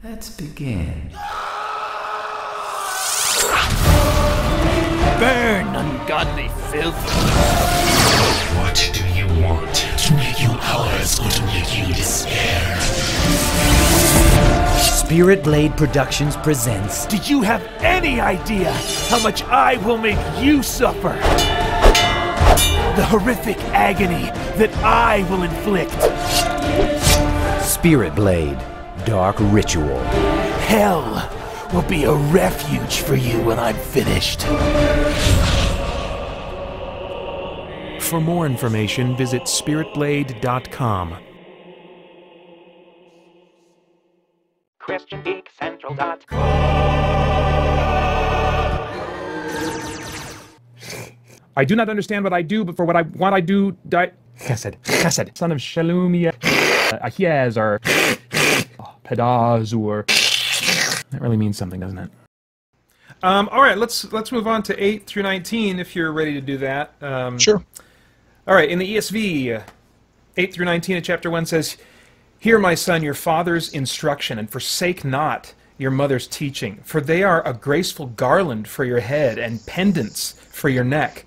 Let's begin. Burn, ungodly filth! What do you want to make you ours or to make you despair? Spirit Blade Productions presents... Did you have any idea how much I will make you suffer? The horrific agony that I will inflict. Spirit Blade, Dark Ritual. Hell will be a refuge for you when I'm finished. For more information, visit spiritblade.com. I do not understand what I do, but for what I want I do, Chesed, son of Shalumia, Ahiez, or Pedaz, or... That really means something, doesn't it? All right, let's move on to 8 through 19 if you're ready to do that. Sure. All right, in the ESV, 8 through 19 of chapter 1 says, "Hear, my son, your father's instruction, and forsake not your mother's teaching, for they are a graceful garland for your head and pendants for your neck.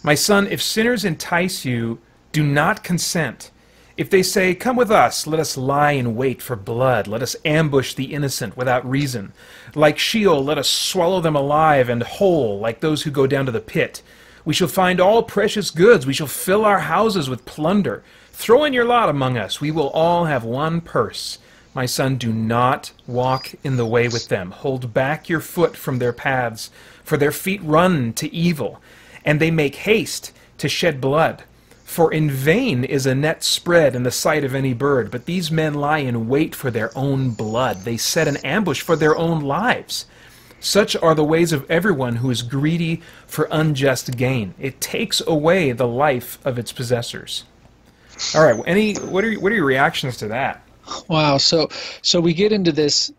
My son, if sinners entice you, do not consent. If they say, 'Come with us, let us lie in wait for blood, let us ambush the innocent without reason. Like Sheol, let us swallow them alive and whole, like those who go down to the pit. We shall find all precious goods, we shall fill our houses with plunder. Throw in your lot among us, we will all have one purse. My son, do not walk in the way with them. Hold back your foot from their paths, for their feet run to evil, and they make haste to shed blood. For in vain is a net spread in the sight of any bird, but these men lie in wait for their own blood. They set an ambush for their own lives. Such are the ways of everyone who is greedy for unjust gain. It takes away the life of its possessors." All right, what are your reactions to that? Wow. So we get into this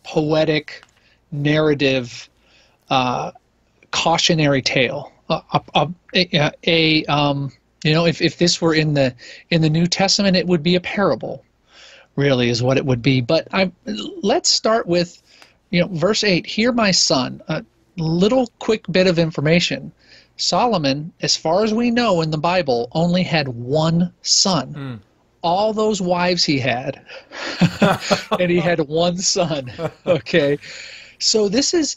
poetic narrative, cautionary tale. If this were in the New Testament, it would be a parable, really, is what it would be. But let's start with, verse 8. "Hear, my son." A little quick bit of information. Solomon, as far as we know in the Bible, only had one son. All those wives he had, and he had one son. Okay, so this is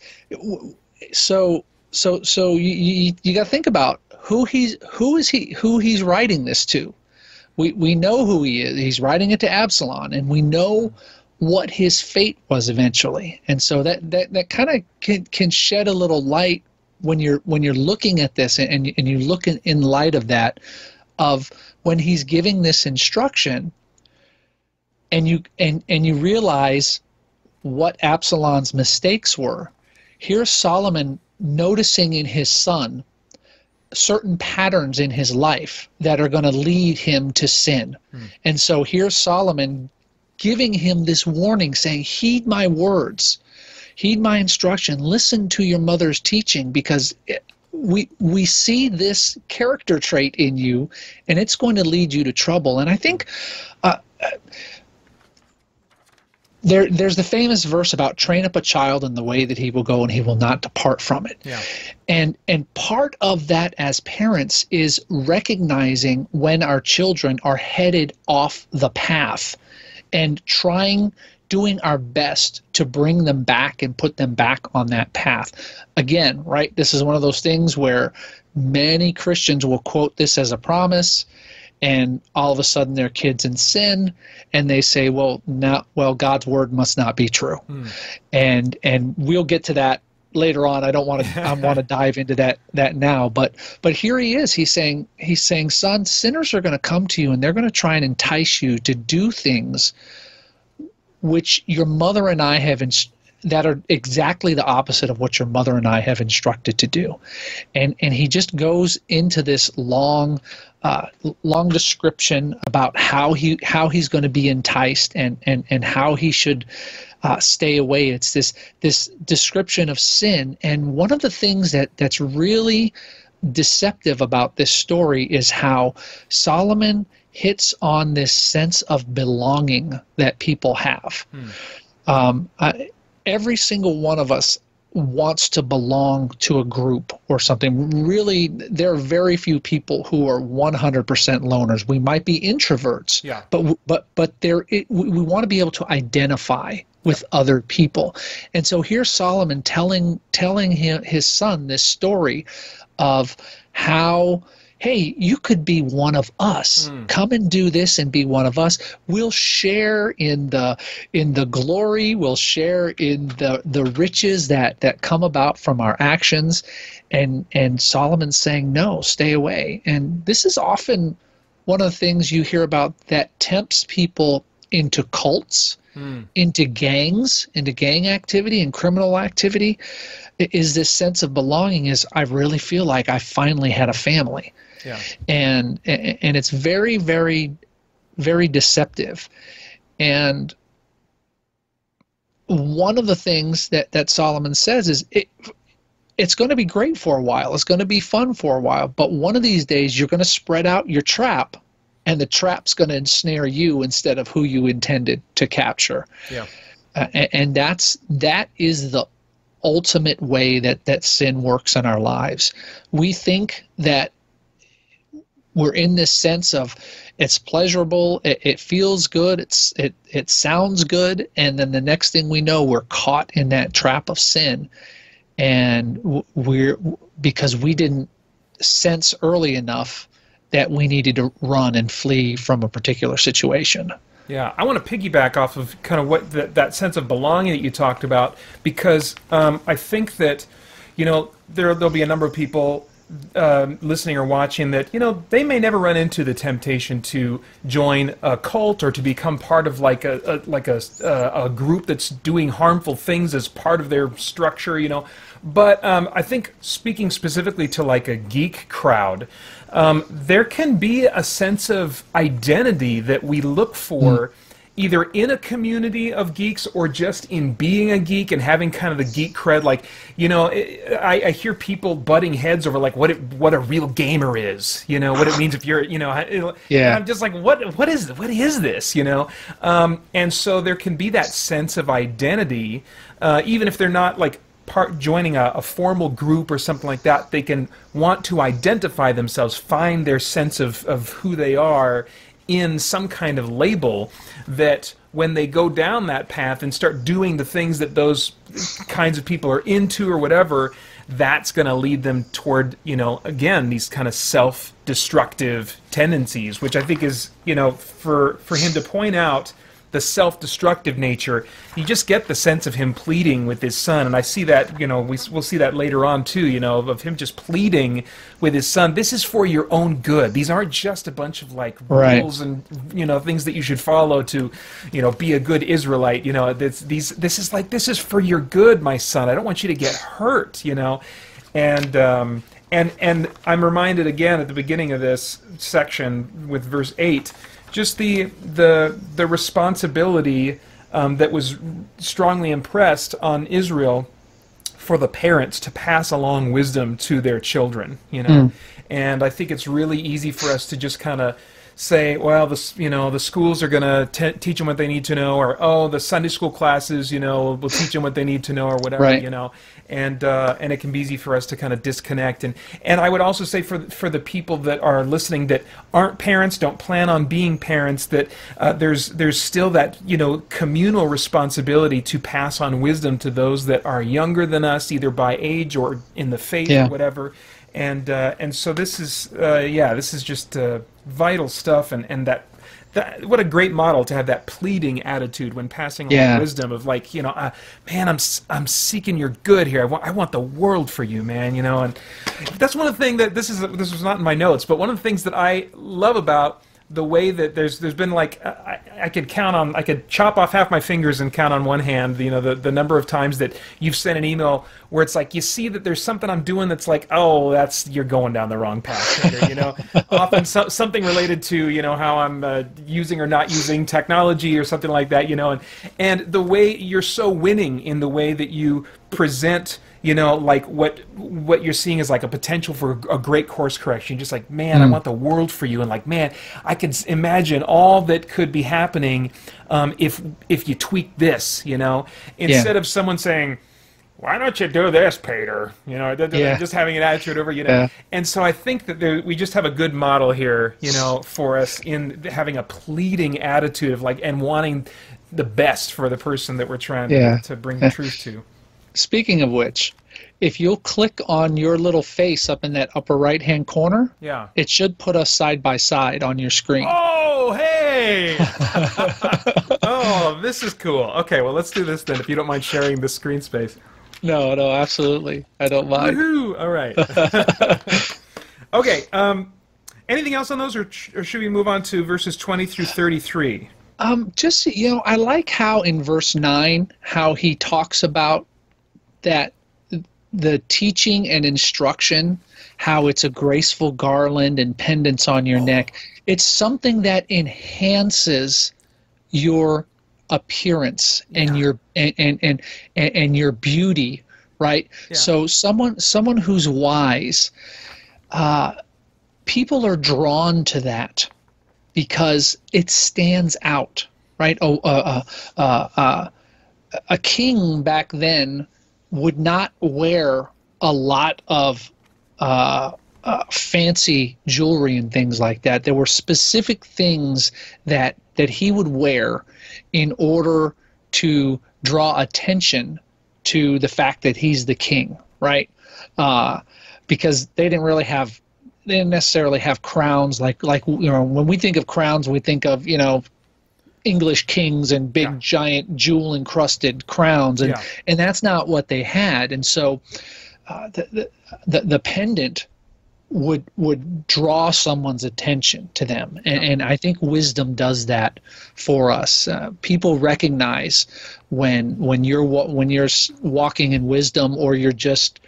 so you got to think about who he's writing this to. We know who he is. He's writing it to Absalom, and we know what his fate was eventually. And so that kind of can shed a little light when you're looking at this, and you look in light of that, of when he's giving this instruction, and you realize what Absalom's mistakes were. Here's Solomon noticing in his son certain patterns in his life that are going to lead him to sin. And so here's Solomon giving him this warning, saying, heed my words, heed my instruction, listen to your mother's teaching, because we see this character trait in you, and it's going to lead you to trouble. And I think there's the famous verse about train up a child in the way that he will go, and he will not depart from it. Yeah. And part of that as parents is recognizing when our children are headed off the path and doing our best to bring them back and put them back on that path. Again, right, this is one of those things where many Christians will quote this as a promise, and all of a sudden their kid's in sin, and they say, well, God's word must not be true. And we'll get to that later on. I want to dive into that now, but here he is. He's saying, son, sinners are going to come to you, and they're going to try and entice you to do things which your mother and I have that are exactly the opposite of what your mother and I have instructed to do. And he just goes into this long description about how he's going to be enticed and how he should stay away. It's this description of sin. And one of the things that's really deceptive about this story is how Solomon hits on this sense of belonging that people have. Every single one of us wants to belong to a group or something. Really, there are very few people who are 100% loners. We might be introverts, Yeah. but we want to be able to identify with other people. And so here's Solomon telling his son this story of how, hey, you could be one of us. Come and do this and be one of us. We'll share in the glory. We'll share in the riches that come about from our actions. And Solomon's saying, no, stay away. And this is often one of the things you hear about that tempts people into cults, into gangs, into gang activity and criminal activity, is this sense of belonging. Is I really feel like I finally had a family. Yeah. And it's very, very, very deceptive. And one of the things that Solomon says is it's going to be great for a while. It's going to be fun for a while. But one of these days you're going to spread out your trap, and the trap's going to ensnare you instead of who you intended to capture. Yeah. And that is the ultimate way that sin works in our lives. We think that we're in this sense of it's pleasurable, it feels good, it sounds good, and then the next thing we know, we're caught in that trap of sin, and because we didn't sense early enough that we needed to run and flee from a particular situation. Yeah, I want to piggyback off of kind of what that sense of belonging that you talked about, because I think that, there'll be a number of people listening or watching that, they may never run into the temptation to join a cult or to become part of like a group that's doing harmful things as part of their structure, But I think speaking specifically to like a geek crowd, there can be a sense of identity that we look for either in a community of geeks or just in being a geek and having kind of the geek cred. Like, I hear people butting heads over like what a real gamer is, what it means if you're, Yeah. I'm just like, what is this, and so there can be that sense of identity, even if they're not like joining a formal group or something like that. They can want to identify themselves, find their sense of who they are in some kind of label, that when they go down that path and start doing the things that those kinds of people are into or whatever, that's going to lead them toward, again, these kind of self-destructive tendencies, which I think is, for him to point out the self-destructive nature, you just get the sense of him pleading with his son, and I see that, we'll see that later on too, of him just pleading with his son. This is for your own good. These aren't just a bunch of like rules and things that you should follow to, be a good Israelite. This is for your good, my son. I don't want you to get hurt. And I'm reminded again at the beginning of this section with verse 8. Just the responsibility that was strongly impressed on Israel for the parents to pass along wisdom to their children, And I think it's really easy for us to just kind of say, well, the schools are going to teach them what they need to know, or the Sunday school classes, will teach them what they need to know, or whatever, right. And it can be easy for us to kind of disconnect. And I would also say for the people that are listening that aren't parents, don't plan on being parents, that there's still that communal responsibility to pass on wisdom to those that are younger than us, either by age or in the faith or whatever. And so this is just vital stuff, and that what a great model to have that pleading attitude when passing on wisdom of like, man, I'm seeking your good here. I want the world for you, man, and that's one of the things that this was not in my notes, but one of the things that I love about the way that there's been like I could chop off half my fingers and count on one hand the number of times that you've sent an email where it's like you see that there's something I'm doing that's like, oh, you're going down the wrong path here, often something related to how I'm using or not using technology or something like that, and the way you're so winning in the way that you present you know, like what you're seeing is like a potential for a great course correction. Just like, man, I want the world for you, and like, man, I can imagine all that could be happening if you tweak this, you know, instead of someone saying, why don't you do this, Peter? You know, just having an attitude over, you know. Yeah. And so I think that we just have a good model here, you know, for us in having a pleading attitude of like, and wanting the best for the person that we're trying to bring the truth to. Speaking of which, if you'll click on your little face up in that upper right-hand corner, it should put us side by side on your screen. Oh, hey! Oh, this is cool. Okay, well, let's do this then, if you don't mind sharing the screen space. No, absolutely. I don't mind. Woohoo! All right. Okay. Anything else on those, or should we move on to verses 20 through 33? Just, you know, I like how in verse 9, how he talks about that the teaching and instruction, how it's a graceful garland and pendants on your neck. It's something that enhances your appearance and your and your beauty, right? So someone who's wise, people are drawn to that because it stands out, right? A king back then would not wear a lot of fancy jewelry and things like that. There were specific things that he would wear in order to draw attention to the fact that he's the king, right? Because they didn't necessarily have crowns like you know, when we think of crowns, we think of, you know, English kings and big giant jewel encrusted crowns, and that's not what they had. And so the pendant would draw someone's attention to them, and I think wisdom does that for us. People recognize when you're walking in wisdom, or you're just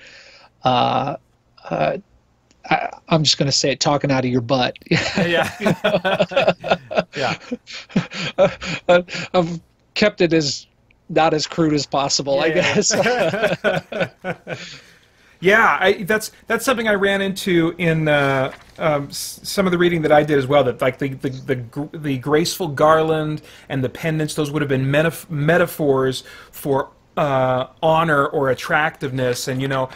I'm just going to say it, talking out of your butt. I've kept it as not as crude as possible, I guess. That's something I ran into in some of the reading that I did as well. That like the graceful garland and the pendants, those would have been metaphors for honor or attractiveness. And you know,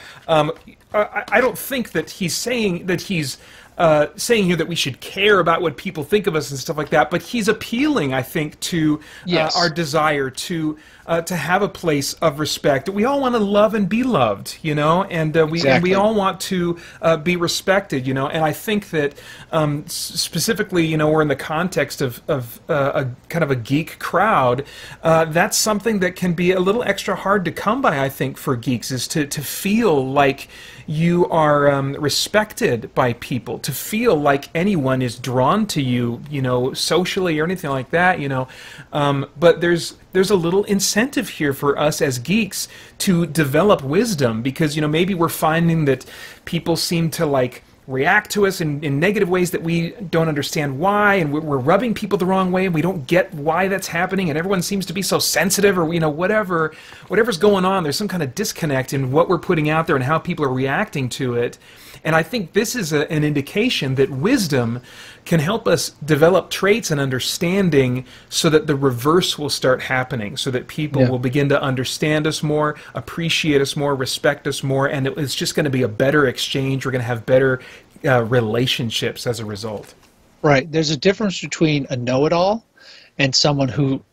I don't think that he's saying that he's saying here that we should care about what people think of us and stuff like that, but he's appealing, I think, to our desire to have a place of respect. We all want to love and be loved, you know, and we all want to be respected, you know. And I think that specifically, you know, we're in the context of a kind of a geek crowd. That's something that can be a little extra hard to come by, I think, for geeks, is to feel like you are respected by people, to feel like anyone is drawn to you, you know, socially or anything like that, you know. But there's a little incentive here for us as geeks to develop wisdom, because, you know, maybe we're finding that people seem to like react to us in negative ways that we don't understand why, and we're rubbing people the wrong way, and we don't get why that's happening, and everyone seems to be so sensitive, or, you know, whatever's going on. There's some kind of disconnect in what we're putting out there and how people are reacting to it. And I think this is an indication that wisdom can help us develop traits and understanding so that the reverse will start happening, so that people will begin to understand us more, appreciate us more, respect us more, and it's just going to be a better exchange. We're going to have better relationships as a result. Right. There's a difference between a know-it-all and someone who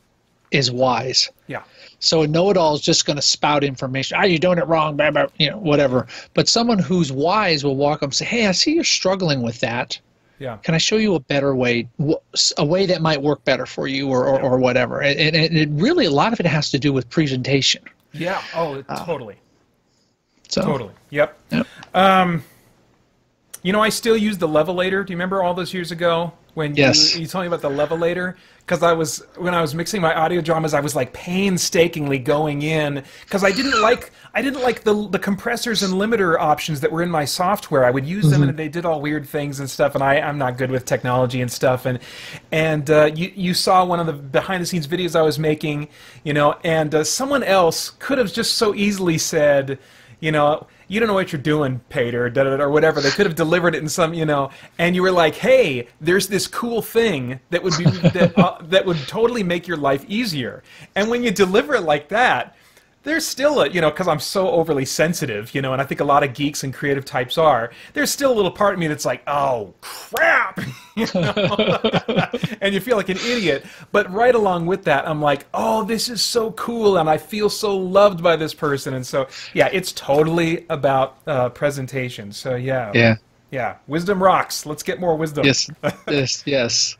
is wise. Yeah. So a know-it-all is just going to spout information. You're doing it wrong, blah, blah, you know, whatever. But someone who's wise will walk up and say, hey, I see you're struggling with that. Yeah. Can I show you a better way, a way that might work better for you, or whatever? And it really, a lot of it has to do with presentation. Yeah. Oh, totally. So. Totally. Yep. You know, I still use the levelator. Do you remember all those years ago when you told me about the levelator? Because when I was mixing my audio dramas, I was like painstakingly going in, because I didn't like the compressors and limiter options that were in my software. I would use them and they did all weird things and stuff, and I'm not good with technology and stuff. And you saw one of the behind the scenes videos I was making, you know, and someone else could have just so easily said, you know, you don't know what you're doing, Pater, da, da, da, or whatever. They could have delivered it in some, you know, and you were like, hey, there's this cool thing that would be that would totally make your life easier. And when you deliver it like that, there's still a, you know, because I'm so overly sensitive, you know, and I think a lot of geeks and creative types are, there's still a little part of me that's like, oh, crap, you know? And you feel like an idiot. But right along with that, I'm like, oh, this is so cool, and I feel so loved by this person. And so, yeah, it's totally about presentation. So, yeah. Yeah. Yeah. Wisdom rocks. Let's get more wisdom. Yes. Yes. Yes.